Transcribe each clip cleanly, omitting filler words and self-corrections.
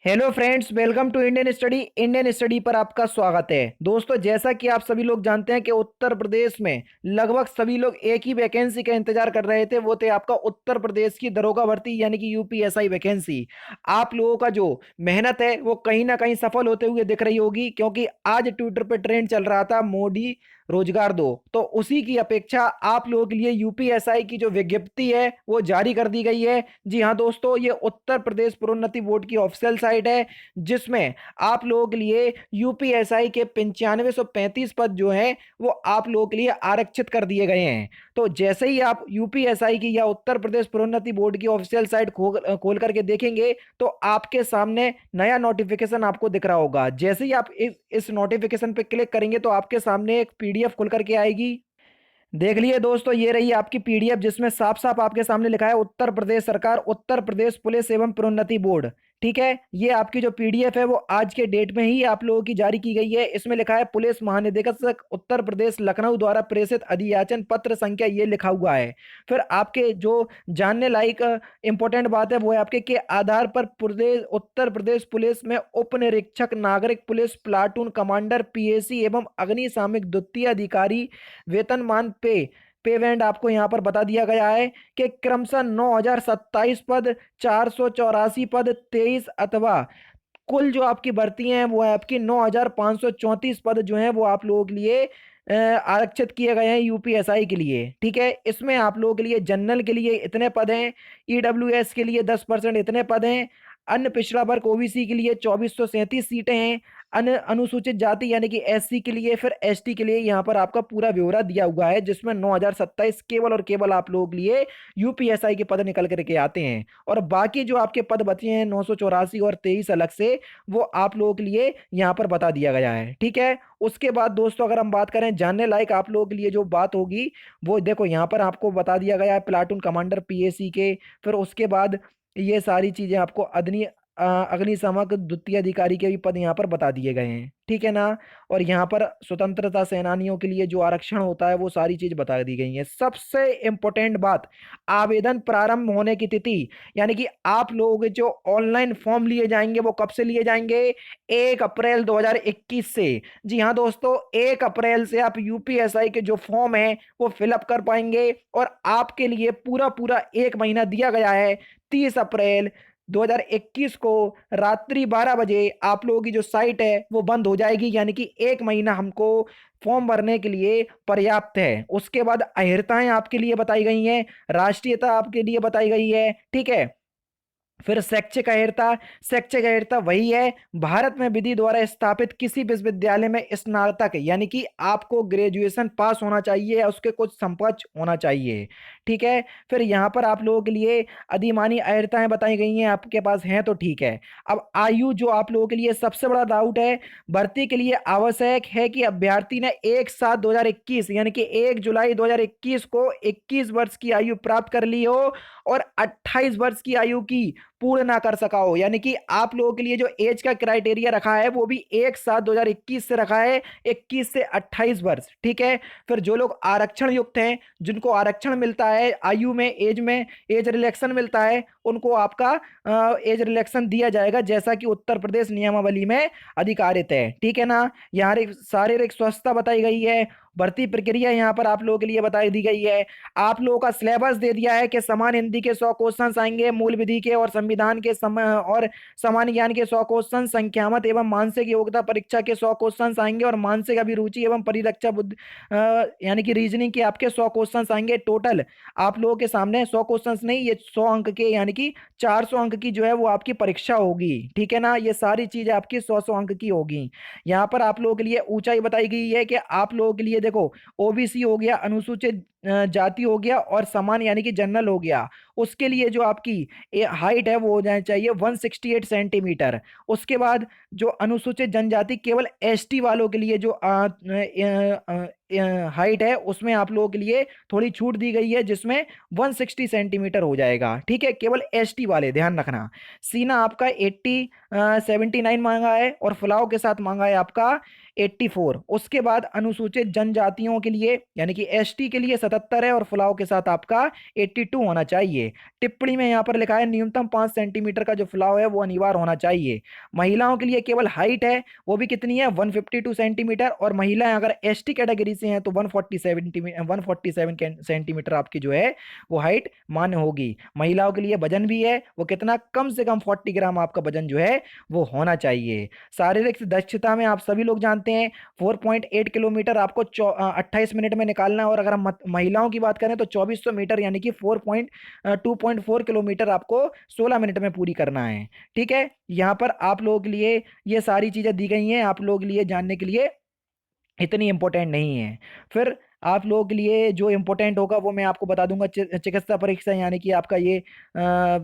Hello friends, welcome to Indian study पर आपका स्वागत है। दोस्तों, जैसा कि आप सभी लोग जानते हैं कि उत्तर प्रदेश में लगभग सभी लोग एक ही वैकेंसी का इंतजार कर रहे थे। वो थे आपका उत्तर प्रदेश की दरोगा भर्ती यानी कि यूपीएसआई वैकेंसी। आप लोगों का जो मेहनत है वो कहीं ना कहीं सफल होते हुए दिख रही होगी, क्योंकि आज ट्विटर पे ट्रेंड चल रहा था मोदी रोजगार दो। तो उसी की अपेक्षा आप लोगों के लिए यूपीएसआई की जो विज्ञप्ति है वो जारी कर दी गई है। जी हाँ दोस्तों, ये उत्तर प्रदेश प्रोन्नति बोर्ड की ऑफिशियल साइट है, जिसमें आप लोगों के लिए यूपीएसआई के 9535 पद जो है वो आप लोगों के लिए आरक्षित कर दिए गए हैं। तो जैसे ही आप यूपीएसआई की या उत्तर प्रदेश प्रोन्नति बोर्ड की ऑफिशियल साइट खोल करके देखेंगे तो आपके सामने नया नोटिफिकेशन आपको दिख रहा होगा। जैसे ही आप इस नोटिफिकेशन पे क्लिक करेंगे तो आपके सामने एक पीडीएफ खुल करके आएगी। देख लिए दोस्तों, ये रही आपकी पीडीएफ, जिसमें साफ साफ आपके सामने लिखा है उत्तर प्रदेश सरकार, उत्तर प्रदेश पुलिस एवं प्रोन्नति बोर्ड। ठीक है, ये आपकी जो पीडीएफ है वो आज के डेट में ही आप लोगों की जारी की गई है। इसमें लिखा है पुलिस महानिदेशक उत्तर प्रदेश लखनऊ द्वारा प्रेषित अधियाचन पत्र संख्या, ये लिखा हुआ है। फिर आपके जो जानने लायक इंपॉर्टेंट बात है वो है आपके के आधार पर प्रदेश उत्तर प्रदेश पुलिस में उप निरीक्षक नागरिक पुलिस प्लाटून कमांडर पीएसी एवं अग्निशामक द्वितीय अधिकारी वेतनमान पे बैंड आपको यहाँ पर बता दिया गया है कि क्रमशः 9027 पद, 484 पद, 23 अथवा कुल जो आपकी भर्ती हैं वो है आपकी 9534 पद जो हैं वो आप लोगों के लिए आरक्षित किए गए हैं यूपीएसआई के लिए। ठीक है, इसमें आप लोगों के लिए जनरल के लिए इतने पद हैं, ईडब्ल्यूएस के लिए 10% इतने पद हैं, अन्य पिछड़ा वर्ग ओबीसी के लिए 2437 सीटें हैं, अन्य अनुसूचित जाति यानी कि एससी के लिए, फिर एसटी के लिए यहाँ पर आपका पूरा ब्यौरा दिया हुआ है, जिसमें 9027 केवल और केवल आप लोगों के लिए यूपीएसआई के पद निकल करके आते हैं। और बाकी जो आपके पद बचे हैं 984 और 23 अलग से, वो आप लोगों के लिए यहाँ पर बता दिया गया है। ठीक है, उसके बाद दोस्तों अगर हम बात करें जानने लायक आप लोगों के लिए जो बात होगी, वो देखो यहाँ पर आपको बता दिया गया है प्लाटून कमांडर पीएसी के। फिर उसके बाद ये सारी चीजें आपको अग्निशामक द्वितीय अधिकारी के भी पद यहाँ पर बता दिए गए हैं। ठीक है ना। और यहाँ पर स्वतंत्रता सेनानियों के लिए जो आरक्षण होता है वो सारी चीज बता दी गई है। सबसे इंपॉर्टेंट बात, आवेदन प्रारंभ होने की तिथि, यानी कि आप लोगों के जो ऑनलाइन फॉर्म लिए जाएंगे वो कब से लिए जाएंगे? 1 अप्रैल 2021 से। जी हाँ दोस्तों, 1 अप्रैल से आप यूपीएसआई के जो फॉर्म है वो फिलअप कर पाएंगे। और आपके लिए पूरा पूरा एक महीना दिया गया है। 30 अप्रैल 2021 को रात्रि 12 बजे आप लोगों की जो साइट है वो बंद हो जाएगी, यानी कि एक महीना हमको फॉर्म भरने के लिए पर्याप्त है। उसके बाद अहर्ताएं आपके लिए बताई गई हैं, राष्ट्रीयता आपके लिए बताई गई है। ठीक है, फिर शैक्षिक अहर्ता वही है, भारत में विधि द्वारा स्थापित किसी विश्वविद्यालय में स्नातक, यानी कि आपको ग्रेजुएशन पास होना चाहिए या उसके कुछ समकक्ष होना चाहिए। ठीक है, फिर यहाँ पर आप लोगों के लिए अधिमानी अहर्ताएं बताई गई हैं, आपके पास हैं तो ठीक है। अब आयु जो आप लोगों के लिए सबसे बड़ा डाउट है, भर्ती के लिए आवश्यक है कि अभ्यर्थी ने 1/7/2021 यानी कि 1 जुलाई 2021 को 21 वर्ष की आयु प्राप्त कर ली हो और 28 वर्ष की आयु की पूर्ण ना कर सका हो। यानी कि आप लोगों के लिए जो एज का क्राइटेरिया रखा है वो भी 1/7/2021 से रखा है, 21 से 28 वर्ष। ठीक है, फिर जो लोग आरक्षण युक्त हैं, जिनको आरक्षण मिलता है आयु में, एज रिलैक्सन मिलता है, उनको आपका एज रिलैक्सन दिया जाएगा, जैसा कि उत्तर प्रदेश नियमावली में अधिकारित है। ठीक है ना। यहाँ शारीरिक स्वस्थता बताई गई है, भर्ती प्रक्रिया यहाँ पर आप लोगों के लिए बताई दी गई है। आप लोगों का सिलेबस दे दिया है कि समान हिंदी के 100 क्वेश्चन आएंगे, मूल विधि के और संविधान के और सामान्य ज्ञान के 100 क्वेश्चन, संख्यामत एवं मानसिक योग्यता परीक्षा के 100 क्वेश्चन आएंगे, और मानसिक अभिरुचि एवं परिरक्षा बुद्धि यानी कि रीजनिंग के आपके 100 क्वेश्चन आएंगे। टोटल आप लोगों के सामने 100 क्वेश्चन नहीं, ये 100 अंक के यानी कि 400 अंक की जो है वो आपकी परीक्षा होगी। ठीक है ना, ये सारी चीजें आपकी 100 अंक की होगी। यहाँ पर आप लोगों के लिए ऊंचाई बताई गई है कि आप लोगों के लिए देखो, ओबीसी हो गया, अनुसूचित जाति हो गया, और समान यानी कि जनरल हो गया, उसके लिए जो आपकी हाइट है वो हो जानी चाहिए 168 सेंटीमीटर। उसके बाद जो अनुसूचित जनजाति केवल एसटी वालों के लिए जो हाइट है उसमें आप लोगों के लिए थोड़ी छूट दी गई है, जिसमें 160 सेंटीमीटर हो जाएगा। ठीक है, केवल एसटी वाले ध्यान रखना। सीना आपका 79 मांगा है, और फुलाव के साथ मांगा है आपका 84। उसके बाद अनुसूचित जनजातियों के लिए यानी कि एसटी के लिए 77 है और फुलाव के साथ आपका 82 होना चाहिए। टिप्पणी में यहाँ पर लिखा है न्यूनतम 5 सेंटीमीटर का जो फुलाव है वो अनिवार्य होना चाहिए। महिलाओं के लिए केवल हाइट है, वो भी कितनी है, 152 सेंटीमीटर, और महिलाएं अगर एसटी कैटेगरी से हैं तो 147 सेंटीमीटर आपकी जो है वो हाइट मान्य होगी। महिलाओं के लिए वजन भी है, वो कितना, कम से कम 40 ग्राम आपका वजन जो है वो होना चाहिए। शारीरिक दक्षता में आप सभी लोग जानते हैं 4.8 किलोमीटर आपको 28 मिनट में निकालना है, और अगर हम महिलाओं की बात करें तो 2400 मीटर यानी कि 2.4 किलोमीटर आपको 16 मिनट में पूरी करना है। ठीक है, यहाँ पर आप लोगों के लिए ये सारी चीजें दी गई हैं आप लोगों के लिए जानने के लिए, इतनी इंपॉर्टेंट नहीं है। फिर आप लोगों के लिए जो इंपॉर्टेंट होगा वो मैं आपको बता दूंगा, चिकित्सा परीक्षा यानी कि आपका ये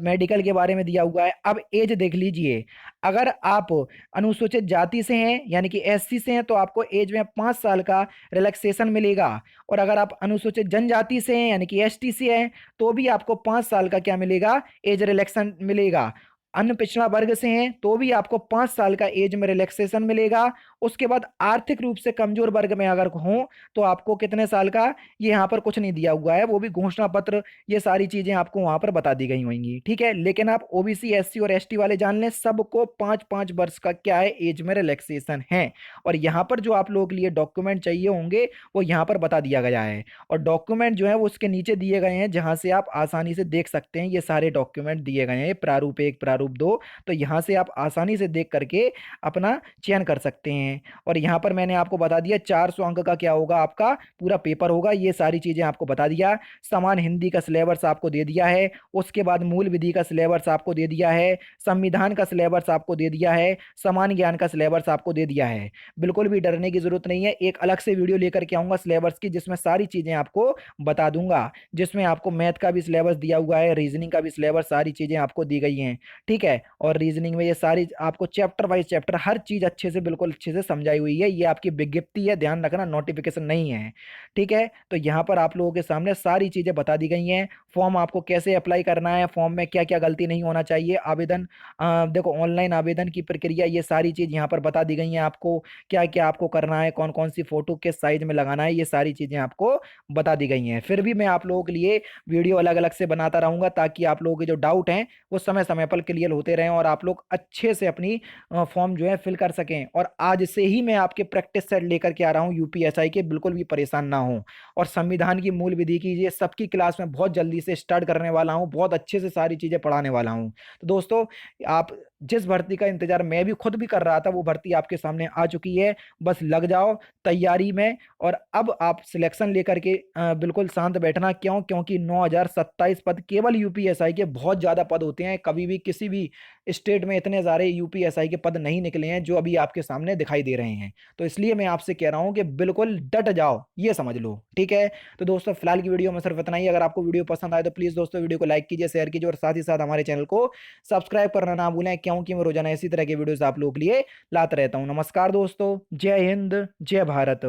मेडिकल के बारे में दिया हुआ है। अब एज देख लीजिए, अगर आप अनुसूचित जाति से हैं यानी कि एससी से हैं तो आपको एज में 5 साल का रिलैक्सेशन मिलेगा, और अगर आप अनुसूचित जनजाति से हैं यानी कि एसटी से हैं तो भी आपको 5 साल का क्या मिलेगा, एज रिलैक्सेशन मिलेगा। अन्य पिछड़ा वर्ग से हैं तो भी आपको 5 साल का एज में रिलैक्सेशन मिलेगा। उसके बाद आर्थिक रूप से कमजोर वर्ग में अगर हो तो आपको कितने साल का, ये यहाँ पर कुछ नहीं दिया हुआ है, वो भी घोषणा पत्र, ये सारी चीजें आपको वहां पर बता दी गई होंगी। ठीक है, लेकिन आप ओबीसी एससी और एसटी वाले जान लें, सबको 5-5 वर्ष का क्या है, एज में रिलैक्सेशन है। और यहाँ पर जो आप लोगों के लिए डॉक्यूमेंट चाहिए होंगे वो यहाँ पर बता दिया गया है, और डॉक्यूमेंट जो है वो उसके नीचे दिए गए हैं जहां से आप आसानी से देख सकते हैं। ये सारे डॉक्यूमेंट दिए गए हैं, प्रारूप 1 प्रारूप 2, तो यहाँ से आप आसानी से देख करके अपना चयन कर सकते हैं। और यहाँ पर मैंने आपको बता दिया 400 अंक का क्या होगा, आपका पूरा पेपर होगा, ये सारी चीजें आपको बता दिया। समान हिंदी का सिलेबस आपको दे दिया है, उसके बाद मूल विधि का सिलेबस आपको दे दिया है, संविधान का सिलेबस आपको दे दिया है, समान ज्ञान का सिलेबस आपको दे दिया है। बिल्कुल भी डरने की जरूरत नहीं है, एक अलग से वीडियो लेकर के आऊंगा सिलेबस की जिसमें सारी चीजें आपको बता दूंगा, जिसमें आपको मैथ का भी सिलेबस दिया हुआ है, रीजनिंग का भी सिलेबस, सारी चीजें आपको दी गई हैं। ठीक है, और रीजनिंग में ये सारी आपको चैप्टर वाइज चैप्टर हर चीज अच्छे से, बिल्कुल अच्छे से समझाई हुई है। ये आपकी विज्ञप्ति है, ध्यान रखना, नोटिफिकेशन नहीं है। ठीक है, तो यहाँ पर आप लोगों के सामने सारी चीजें बता दी गई हैं। फॉर्म आपको कैसे अप्लाई करना है, फॉर्म में क्या क्या गलती नहीं होना चाहिए, आवेदन देखो ऑनलाइन आवेदन की प्रक्रिया, ये सारी चीज यहाँ पर बता दी गई हैं। आपको क्या क्या आपको करना है, कौन कौन सी फोटो किस साइज में लगाना है, ये सारी चीजें आपको बता दी गई हैं। फिर भी मैं आप लोगों के लिए वीडियो अलग अलग से बनाता रहूंगा ताकि आप लोगों के जो डाउट हैं वो समय समय पर क्लियर होते रहें और आप लोग अच्छे से अपनी फॉर्म जो है फिल कर सकें। और आज से ही मैं आपके प्रैक्टिस सेट लेकर के आ रहा हूँ यूपीएसआई के, बिल्कुल भी परेशान ना हो। और संविधान की मूल विधि की ये सबकी क्लास में बहुत जल्दी से स्टार्ट करने वाला हूँ, बहुत अच्छे से सारी चीजें पढ़ाने वाला हूँ। तो दोस्तों, आप जिस भर्ती का इंतजार मैं भी खुद भी कर रहा था वो भर्ती आपके सामने आ चुकी है, बस लग जाओ तैयारी में। और अब आप सिलेक्शन लेकर के बिल्कुल शांत बैठना, क्यों, क्योंकि 9027 पद केवल यूपीएसआई के, बहुत ज्यादा पद होते हैं, कभी भी किसी भी स्टेट में इतने सारे यूपीएसआई के पद नहीं निकले हैं जो अभी आपके सामने दिखाई दे रहे हैं। तो इसलिए मैं आपसे कह रहा हूं कि बिल्कुल डट जाओ, ये समझ लो। ठीक है, तो दोस्तों फिलहाल की वीडियो में सिर्फ इतना ही। अगर आपको वीडियो पसंद आए तो प्लीज दोस्तों वीडियो को लाइक कीजिए, शेयर कीजिए, और साथ ही साथ हमारे चैनल को सब्सक्राइब करना ना भूलें, क्योंकि मैं रोजाना इसी तरह के वीडियोस आप लोगों के लिए लाता रहता हूं। नमस्कार दोस्तों, जय हिंद, जय भारत।